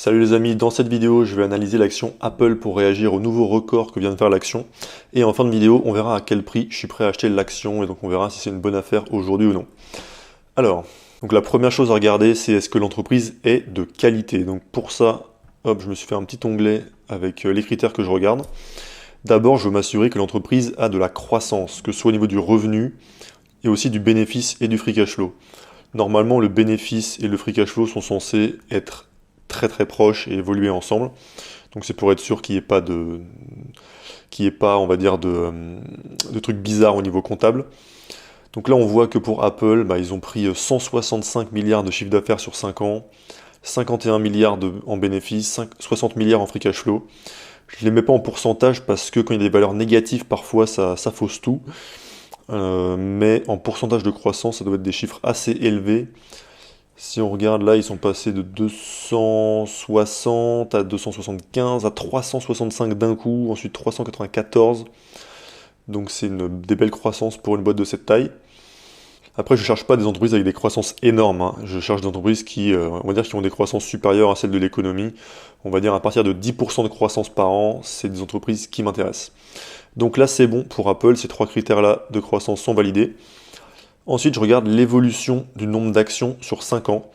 Salut les amis, dans cette vidéo je vais analyser l'action Apple pour réagir au nouveau record que vient de faire l'action. Et en fin de vidéo on verra à quel prix je suis prêt à acheter l'action et donc on verra si c'est une bonne affaire aujourd'hui ou non. Alors, donc la première chose à regarder c'est est-ce que l'entreprise est de qualité. Donc pour ça, hop, je me suis fait un petit onglet avec les critères que je regarde. D'abord je veux m'assurer que l'entreprise a de la croissance, que ce soit au niveau du revenu et aussi du bénéfice et du free cash flow. Normalement le bénéfice et le free cash flow sont censés être très proches et évoluer ensemble. Donc c'est pour être sûr qu'il n'y ait pas, on va dire, de trucs bizarres au niveau comptable. Donc là on voit que pour Apple, ils ont pris 165 milliards de chiffre d'affaires sur 5 ans, 51 milliards en bénéfices, 60 milliards en free cash flow. Je ne les mets pas en pourcentage parce que quand il y a des valeurs négatives, parfois ça fausse tout. Mais en pourcentage de croissance, ça doit être des chiffres assez élevés. Si on regarde là, ils sont passés de 260 à 275 à 365 d'un coup, ensuite 394. Donc c'est des belles croissances pour une boîte de cette taille. Après, je ne cherche pas des entreprises avec des croissances énormes, hein. Je cherche des entreprises qui, on va dire, qui ont des croissances supérieures à celles de l'économie. On va dire à partir de 10% de croissance par an, c'est des entreprises qui m'intéressent. Donc là, c'est bon pour Apple, ces trois critères-là de croissance sont validés. Ensuite, je regarde l'évolution du nombre d'actions sur 5 ans.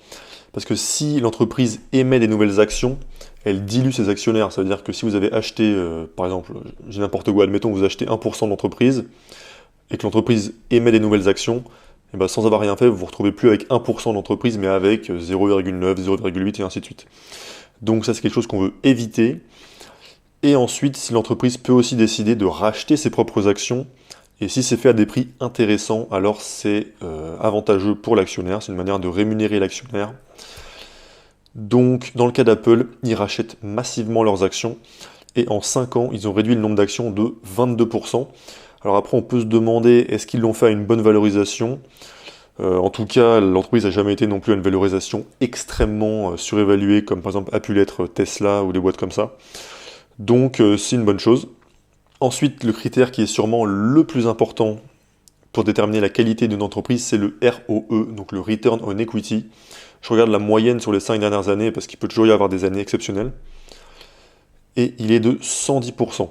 Parce que si l'entreprise émet des nouvelles actions, elle dilue ses actionnaires. Ça veut dire que si vous avez acheté, par exemple, j'ai n'importe quoi, admettons que vous achetez 1% de l'entreprise, et que l'entreprise émet des nouvelles actions, et sans avoir rien fait, vous ne vous retrouvez plus avec 1% de l'entreprise, mais avec 0,9, 0,8 et ainsi de suite. Donc ça, c'est quelque chose qu'on veut éviter. Et ensuite, si l'entreprise peut aussi décider de racheter ses propres actions, et si c'est fait à des prix intéressants, alors c'est avantageux pour l'actionnaire, c'est une manière de rémunérer l'actionnaire. Donc dans le cas d'Apple, ils rachètent massivement leurs actions, et en 5 ans, ils ont réduit le nombre d'actions de 22%. Alors après, on peut se demander, est-ce qu'ils l'ont fait à une bonne valorisation ? En tout cas, l'entreprise n'a jamais été non plus à une valorisation extrêmement surévaluée, comme par exemple a pu l'être Tesla ou des boîtes comme ça. Donc c'est une bonne chose. Ensuite, le critère qui est sûrement le plus important pour déterminer la qualité d'une entreprise, c'est le ROE, donc le Return on Equity. Je regarde la moyenne sur les 5 dernières années, parce qu'il peut toujours y avoir des années exceptionnelles. Et il est de 110%.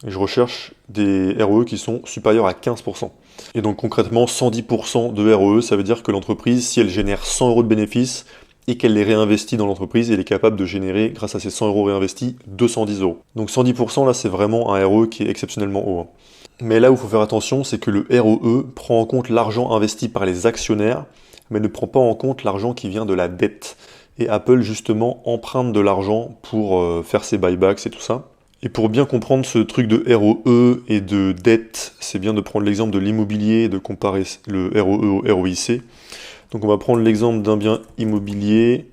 Et je recherche des ROE qui sont supérieurs à 15%. Et donc concrètement, 110% de ROE, ça veut dire que l'entreprise, si elle génère 100 euros de bénéfices, et qu'elle les réinvestit dans l'entreprise, elle est capable de générer, grâce à ces 100 euros réinvestis, 210 euros. Donc 110%, là, c'est vraiment un ROE qui est exceptionnellement haut. Mais là où il faut faire attention, c'est que le ROE prend en compte l'argent investi par les actionnaires, mais ne prend pas en compte l'argent qui vient de la dette. Et Apple, justement, emprunte de l'argent pour faire ses buybacks et tout ça. Et pour bien comprendre ce truc de ROE et de dette, c'est bien de prendre l'exemple de l'immobilier et de comparer le ROE au ROIC. Donc on va prendre l'exemple d'un bien immobilier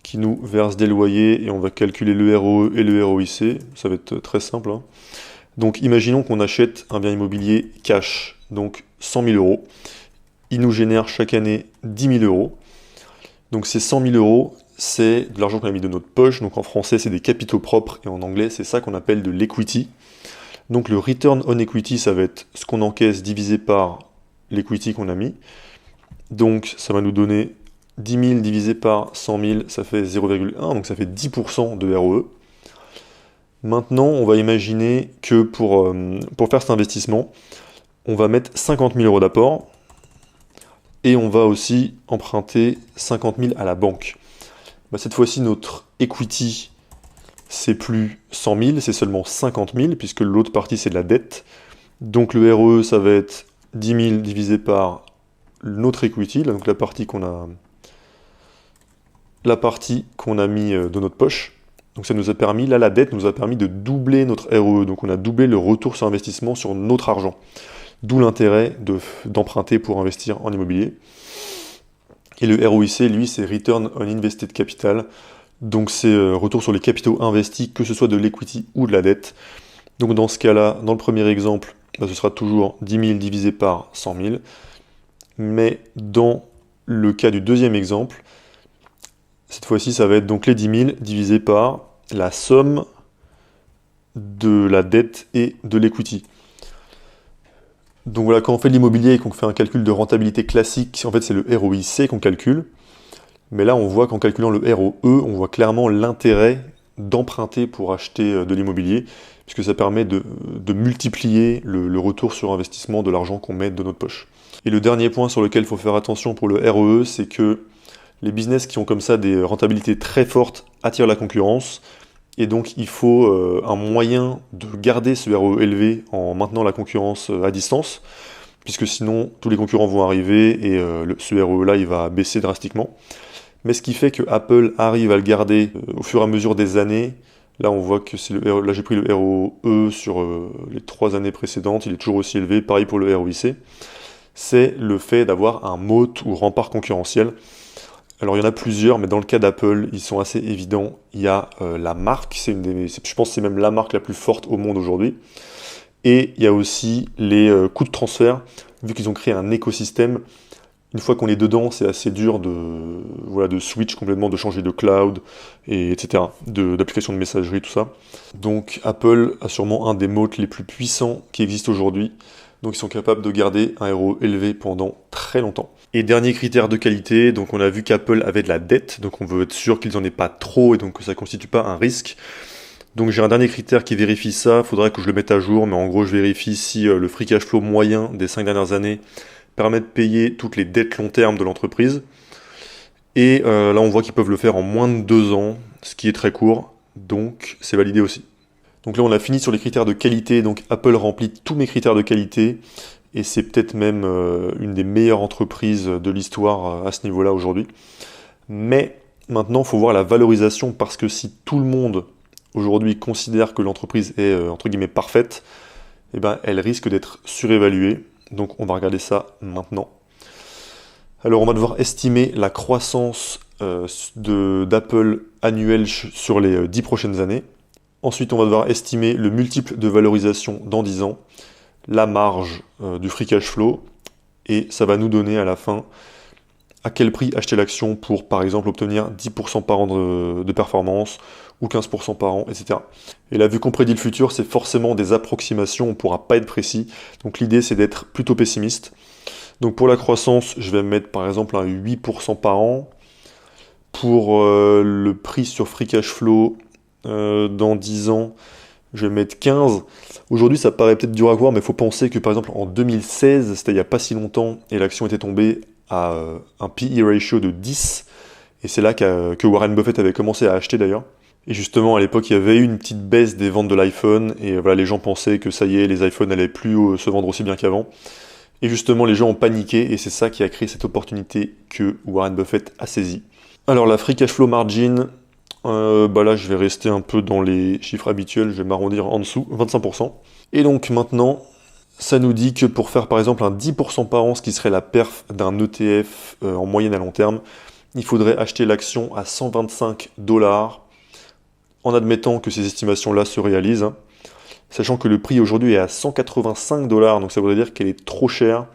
qui nous verse des loyers et on va calculer le ROE et le ROIC. Ça va être très simple, hein. Donc imaginons qu'on achète un bien immobilier cash, donc 100 000 euros. Il nous génère chaque année 10 000 euros. Donc ces 100 000 euros, c'est de l'argent qu'on a mis de notre poche. Donc en français, c'est des capitaux propres et en anglais, c'est ça qu'on appelle de l'equity. Donc le return on equity, ça va être ce qu'on encaisse divisé par l'equity qu'on a mis. Donc ça va nous donner 10 000 divisé par 100 000, ça fait 0,1, donc ça fait 10% de ROE. Maintenant, on va imaginer que pour faire cet investissement, on va mettre 50 000 euros d'apport, et on va aussi emprunter 50 000 à la banque. Cette fois-ci, notre equity, c'est plus 100 000, c'est seulement 50 000, puisque l'autre partie, c'est de la dette. Donc le ROE, ça va être 10 000 divisé par notre equity, là, donc la partie qu'on a mis de notre poche. Donc ça nous a permis, là la dette nous a permis de doubler notre ROE, donc on a doublé le retour sur investissement sur notre argent. D'où l'intérêt d'emprunter pour investir en immobilier. Et le ROIC, lui, c'est Return on Invested Capital, donc c'est retour sur les capitaux investis, que ce soit de l'equity ou de la dette. Donc dans ce cas-là, dans le premier exemple, ce sera toujours 10 000 divisé par 100 000. Mais dans le cas du deuxième exemple, cette fois-ci, ça va être donc les 10 000 divisé par la somme de la dette et de l'equity. Donc voilà, quand on fait de l'immobilier et qu'on fait un calcul de rentabilité classique, en fait c'est le ROIC qu'on calcule. Mais là, on voit qu'en calculant le ROE, on voit clairement l'intérêt d'emprunter pour acheter de l'immobilier, puisque ça permet de multiplier le retour sur investissement de l'argent qu'on met de notre poche. Et le dernier point sur lequel il faut faire attention pour le ROE, c'est que les business qui ont comme ça des rentabilités très fortes attirent la concurrence, et donc il faut un moyen de garder ce ROE élevé en maintenant la concurrence à distance, puisque sinon tous les concurrents vont arriver et ce ROE-là il va baisser drastiquement. Mais ce qui fait que Apple arrive à le garder au fur et à mesure des années. Là, on voit que là j'ai pris le ROE sur les 3 années précédentes, il est toujours aussi élevé, pareil pour le ROIC. C'est le fait d'avoir un moat ou rempart concurrentiel. Alors il y en a plusieurs, mais dans le cas d'Apple, ils sont assez évidents. Il y a la marque, je pense que c'est même la marque la plus forte au monde aujourd'hui. Et il y a aussi les coûts de transfert, vu qu'ils ont créé un écosystème. Une fois qu'on est dedans, c'est assez dur de switch complètement, de changer de cloud, etc., d'application de messagerie, tout ça. Donc Apple a sûrement un des moats les plus puissants qui existent aujourd'hui. Donc ils sont capables de garder un ROE élevé pendant très longtemps. Et dernier critère de qualité, donc on a vu qu'Apple avait de la dette, donc on veut être sûr qu'ils n'en aient pas trop et donc que ça ne constitue pas un risque. Donc j'ai un dernier critère qui vérifie ça, il faudrait que je le mette à jour, mais en gros je vérifie si le free cash flow moyen des 5 dernières années permet de payer toutes les dettes long terme de l'entreprise. Et là on voit qu'ils peuvent le faire en moins de 2 ans, ce qui est très court, donc c'est validé aussi. Donc là on a fini sur les critères de qualité, donc Apple remplit tous mes critères de qualité, et c'est peut-être même une des meilleures entreprises de l'histoire à ce niveau-là aujourd'hui. Mais maintenant il faut voir la valorisation, parce que si tout le monde aujourd'hui considère que l'entreprise est entre guillemets parfaite, eh ben, elle risque d'être surévaluée. Donc on va regarder ça maintenant. Alors on va devoir estimer la croissance d'Apple annuelle sur les 10 prochaines années. Ensuite on va devoir estimer le multiple de valorisation dans 10 ans, la marge du free cash flow, et ça va nous donner à la fin à quel prix acheter l'action pour par exemple obtenir 10% par an de performance, ou 15% par an, etc. Et là, vu qu'on prédit le futur, c'est forcément des approximations, on ne pourra pas être précis. Donc l'idée, c'est d'être plutôt pessimiste. Donc pour la croissance, je vais mettre par exemple un 8% par an. Pour le prix sur free cash flow, dans 10 ans, je vais mettre 15. Aujourd'hui, ça paraît peut-être dur à voir, mais il faut penser que par exemple en 2016, c'était il n'y a pas si longtemps, et l'action était tombée à un PE ratio de 10. Et c'est là que Warren Buffett avait commencé à acheter d'ailleurs. Et justement, à l'époque, il y avait eu une petite baisse des ventes de l'iPhone, et voilà, les gens pensaient que ça y est, les iPhones n'allaient plus se vendre aussi bien qu'avant. Et justement, les gens ont paniqué, et c'est ça qui a créé cette opportunité que Warren Buffett a saisie. Alors, la free cash flow margin, là, je vais rester un peu dans les chiffres habituels, je vais m'arrondir en dessous, 25%. Et donc maintenant, ça nous dit que pour faire par exemple un 10% par an, ce qui serait la perf d'un ETF en moyenne à long terme, il faudrait acheter l'action à 125 $, en admettant que ces estimations-là se réalisent, hein, sachant que le prix aujourd'hui est à 185 $, donc ça voudrait dire qu'elle est trop chère,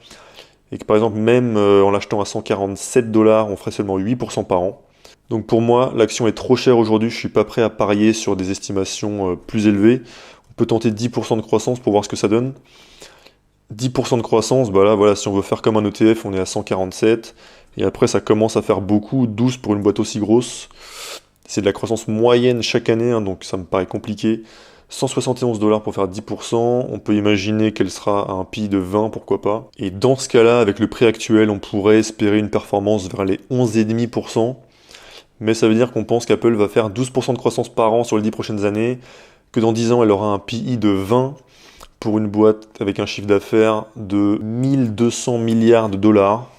et que par exemple même en l'achetant à 147 $, on ferait seulement 8% par an. Donc pour moi, l'action est trop chère aujourd'hui, je ne suis pas prêt à parier sur des estimations plus élevées. On peut tenter 10% de croissance pour voir ce que ça donne. 10% de croissance, bah là, voilà, si on veut faire comme un ETF, on est à 147, et après ça commence à faire beaucoup, 12 pour une boîte aussi grosse. C'est de la croissance moyenne chaque année, hein, donc ça me paraît compliqué. 171 $ pour faire 10%, on peut imaginer qu'elle sera à un PI de 20, pourquoi pas. Et dans ce cas-là, avec le prix actuel, on pourrait espérer une performance vers les 11,5%. Mais ça veut dire qu'on pense qu'Apple va faire 12% de croissance par an sur les 10 prochaines années, que dans 10 ans, elle aura un PI de 20 pour une boîte avec un chiffre d'affaires de 1200 milliards de dollars.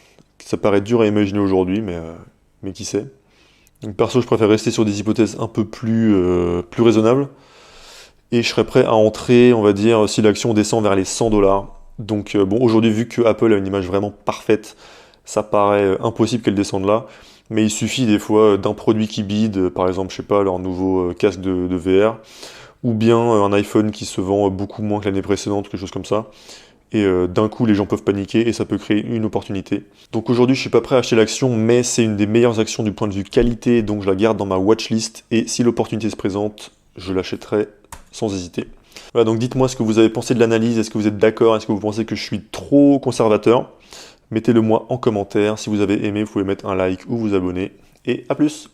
Ça paraît dur à imaginer aujourd'hui, mais qui sait. Donc perso, je préfère rester sur des hypothèses un peu plus raisonnables. Et je serais prêt à entrer, on va dire, si l'action descend vers les 100 $. Donc bon, aujourd'hui, vu que Apple a une image vraiment parfaite, ça paraît impossible qu'elle descende là. Mais il suffit des fois d'un produit qui bide, par exemple, je sais pas, leur nouveau casque de VR, ou bien un iPhone qui se vend beaucoup moins que l'année précédente, quelque chose comme ça. Et d'un coup, les gens peuvent paniquer et ça peut créer une opportunité. Donc aujourd'hui, je suis pas prêt à acheter l'action, mais c'est une des meilleures actions du point de vue qualité, donc je la garde dans ma watchlist. Et si l'opportunité se présente, je l'achèterai sans hésiter. Voilà, donc dites-moi ce que vous avez pensé de l'analyse. Est-ce que vous êtes d'accord? Est-ce que vous pensez que je suis trop conservateur? Mettez-le moi en commentaire. Si vous avez aimé, vous pouvez mettre un like ou vous abonner. et à plus!